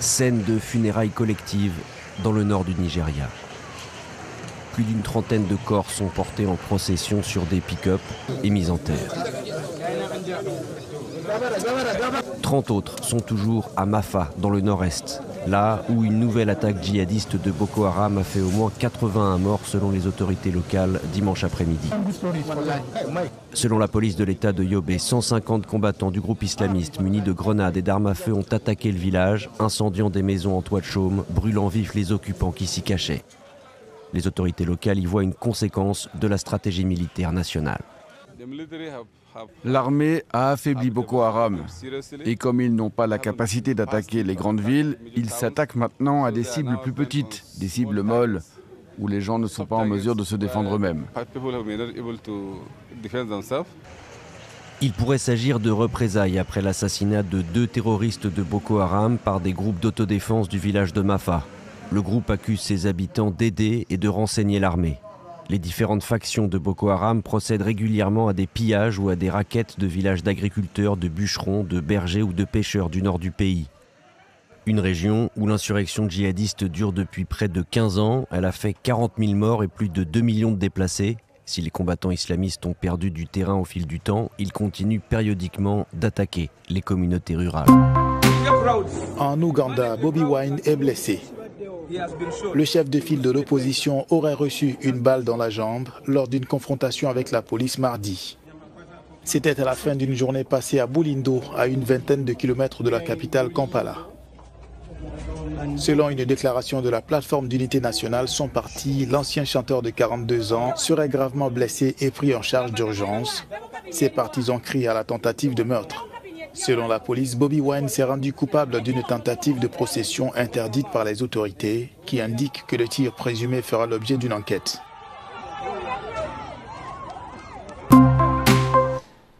Scène de funérailles collectives dans le nord du Nigeria. Plus d'une trentaine de corps sont portés en procession sur des pick-up et mis en terre. 30 autres sont toujours à Mafa, dans le nord-est, là où une nouvelle attaque djihadiste de Boko Haram a fait au moins 81 morts selon les autorités locales dimanche après-midi. Selon la police de l'État de Yobe, 150 combattants du groupe islamiste munis de grenades et d'armes à feu ont attaqué le village, incendiant des maisons en toit de chaume, brûlant vifs les occupants qui s'y cachaient. Les autorités locales y voient une conséquence de la stratégie militaire nationale. L'armée a affaibli Boko Haram et comme ils n'ont pas la capacité d'attaquer les grandes villes, ils s'attaquent maintenant à des cibles plus petites, des cibles molles, où les gens ne sont pas en mesure de se défendre eux-mêmes. Il pourrait s'agir de représailles après l'assassinat de 2 terroristes de Boko Haram par des groupes d'autodéfense du village de Mafa. Le groupe accuse ses habitants d'aider et de renseigner l'armée. Les différentes factions de Boko Haram procèdent régulièrement à des pillages ou à des raquettes de villages d'agriculteurs, de bûcherons, de bergers ou de pêcheurs du nord du pays. Une région où l'insurrection djihadiste dure depuis près de 15 ans. Elle a fait 40 000 morts et plus de 2 millions de déplacés. Si les combattants islamistes ont perdu du terrain au fil du temps, ils continuent périodiquement d'attaquer les communautés rurales. En Ouganda, Bobi Wine est blessé. Le chef de file de l'opposition aurait reçu une balle dans la jambe lors d'une confrontation avec la police mardi. C'était à la fin d'une journée passée à Bulindo, à une vingtaine de kilomètres de la capitale Kampala. Selon une déclaration de la plateforme d'unité nationale, son parti, l'ancien chanteur de 42 ans, serait gravement blessé et pris en charge d'urgence. Ses partisans crient à la tentative de meurtre. Selon la police, Bobi Wine s'est rendu coupable d'une tentative de procession interdite par les autorités qui indiquent que le tir présumé fera l'objet d'une enquête.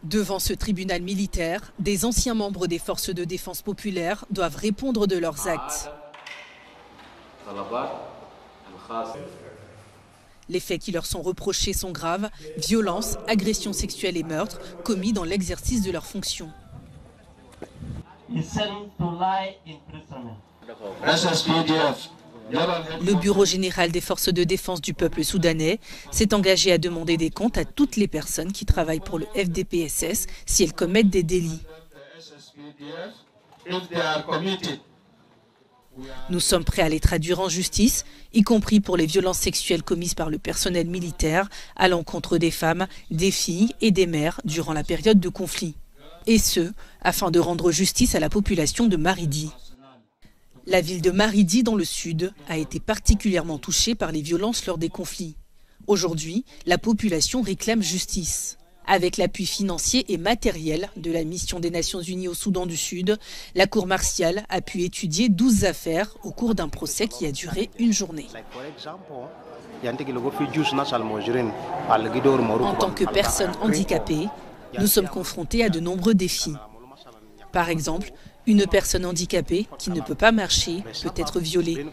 Devant ce tribunal militaire, des anciens membres des forces de défense populaire doivent répondre de leurs actes. Les faits qui leur sont reprochés sont graves: violence, agressions sexuelles et meurtres commis dans l'exercice de leurs fonctions. Le Bureau général des forces de défense du peuple soudanais s'est engagé à demander des comptes à toutes les personnes qui travaillent pour le FDPSS si elles commettent des délits. Nous sommes prêts à les traduire en justice, y compris pour les violences sexuelles commises par le personnel militaire à l'encontre des femmes, des filles et des mères durant la période de conflit. Et ce, afin de rendre justice à la population de Maridi. La ville de Maridi, dans le sud, a été particulièrement touchée par les violences lors des conflits. Aujourd'hui, la population réclame justice. Avec l'appui financier et matériel de la mission des Nations Unies au Soudan du Sud, la Cour martiale a pu étudier 12 affaires au cours d'un procès qui a duré une journée. En tant que personnes handicapées, nous sommes confrontés à de nombreux défis. Par exemple, une personne handicapée qui ne peut pas marcher peut être violée.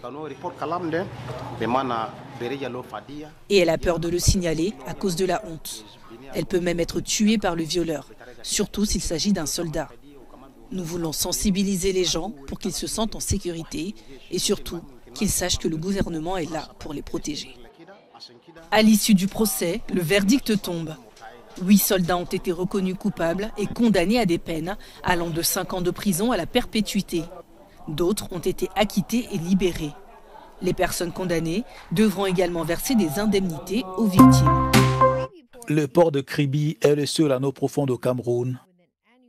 Et elle a peur de le signaler à cause de la honte. Elle peut même être tuée par le violeur, surtout s'il s'agit d'un soldat. Nous voulons sensibiliser les gens pour qu'ils se sentent en sécurité et surtout qu'ils sachent que le gouvernement est là pour les protéger. À l'issue du procès, le verdict tombe. 8 soldats ont été reconnus coupables et condamnés à des peines allant de 5 ans de prison à la perpétuité. D'autres ont été acquittés et libérés. Les personnes condamnées devront également verser des indemnités aux victimes. Le port de Kribi est le seul anneau profond au Cameroun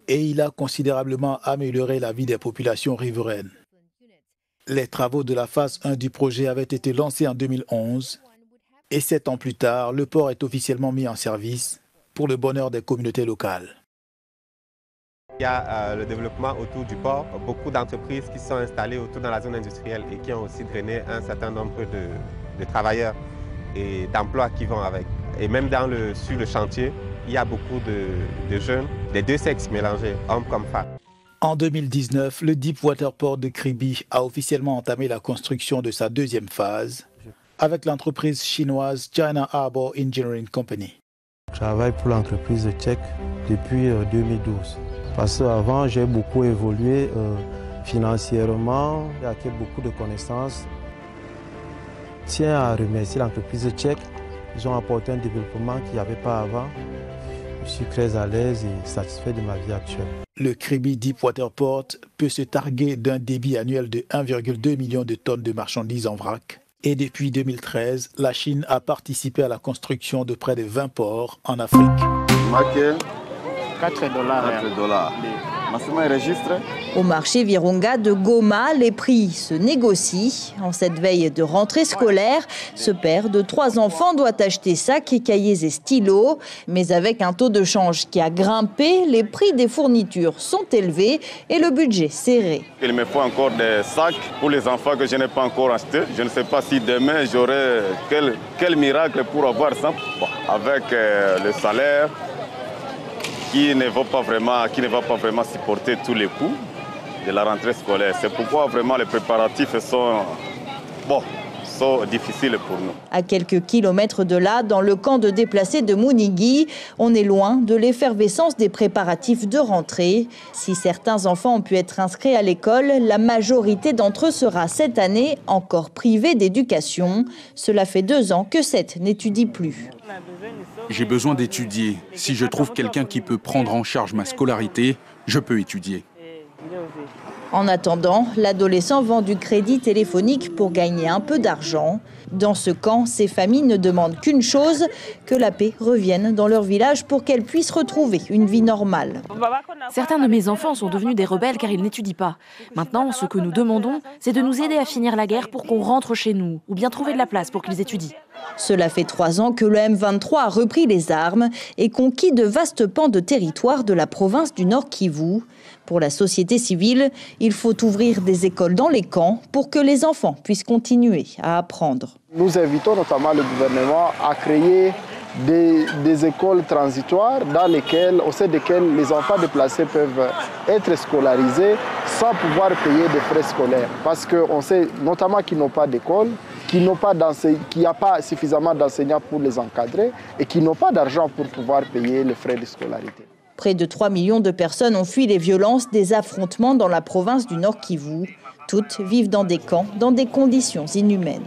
et il a considérablement amélioré la vie des populations riveraines. Les travaux de la phase 1 du projet avaient été lancés en 2011 et 7 ans plus tard, le port est officiellement mis en service pour le bonheur des communautés locales. Il y a le développement autour du port, beaucoup d'entreprises qui sont installées autour dans la zone industrielle et qui ont aussi drainé un certain nombre de travailleurs et d'emplois qui vont avec. Et même sur le chantier, il y a beaucoup de jeunes, des deux sexes mélangés, hommes comme femmes. En 2019, le Deepwater Port de Kribi a officiellement entamé la construction de sa deuxième phase avec l'entreprise chinoise China Harbour Engineering Company. Je travaille pour l'entreprise tchèque depuis 2012. Parce qu'avant, j'ai beaucoup évolué Financièrement, j'ai acquis beaucoup de connaissances. Je tiens à remercier l'entreprise tchèque. Ils ont apporté un développement qu'il n'y avait pas avant. Je suis très à l'aise et satisfait de ma vie actuelle. Le Kribi Deepwater Port peut se targuer d'un débit annuel de 1,2 million de tonnes de marchandises en vrac. Et depuis 2013, la Chine a participé à la construction de près de 20 ports en Afrique. $4. Au marché Virunga de Goma, les prix se négocient. En cette veille de rentrée scolaire, ce père de 3 enfants doit acheter sacs, cahiers et stylos. Mais avec un taux de change qui a grimpé, les prix des fournitures sont élevés et le budget serré. Il me faut encore des sacs pour les enfants que je n'ai pas encore achetés. Je ne sais pas si demain j'aurai quel miracle pour avoir ça. Bon, avec le salaire qui ne va pas vraiment supporter tous les coûts de la rentrée scolaire. C'est pourquoi vraiment les préparatifs sont difficiles pour nous. À quelques kilomètres de là, dans le camp de déplacés de Mounigui, on est loin de l'effervescence des préparatifs de rentrée. Si certains enfants ont pu être inscrits à l'école, la majorité d'entre eux sera cette année encore privée d'éducation. Cela fait 2 ans que 7 n'étudient plus. J'ai besoin d'étudier. Si je trouve quelqu'un qui peut prendre en charge ma scolarité, je peux étudier. En attendant, l'adolescent vend du crédit téléphonique pour gagner un peu d'argent. Dans ce camp, ces familles ne demandent qu'une chose, que la paix revienne dans leur village pour qu'elles puissent retrouver une vie normale. Certains de mes enfants sont devenus des rebelles car ils n'étudient pas. Maintenant, ce que nous demandons, c'est de nous aider à finir la guerre pour qu'on rentre chez nous, ou bien trouver de la place pour qu'ils étudient. Cela fait 3 ans que le M23 a repris les armes et conquis de vastes pans de territoire de la province du Nord Kivu. Pour la société civile, il faut ouvrir des écoles dans les camps pour que les enfants puissent continuer à apprendre. Nous invitons notamment le gouvernement à créer des écoles transitoires au sein desquelles les enfants déplacés peuvent être scolarisés sans pouvoir payer des frais scolaires. Parce qu'on sait notamment qu'ils n'ont pas d'école, qu'il n'y a pas suffisamment d'enseignants pour les encadrer et qu'ils n'ont pas d'argent pour pouvoir payer les frais de scolarité. Près de 3 millions de personnes ont fui les violences des affrontements dans la province du Nord Kivu. Toutes vivent dans des camps, dans des conditions inhumaines.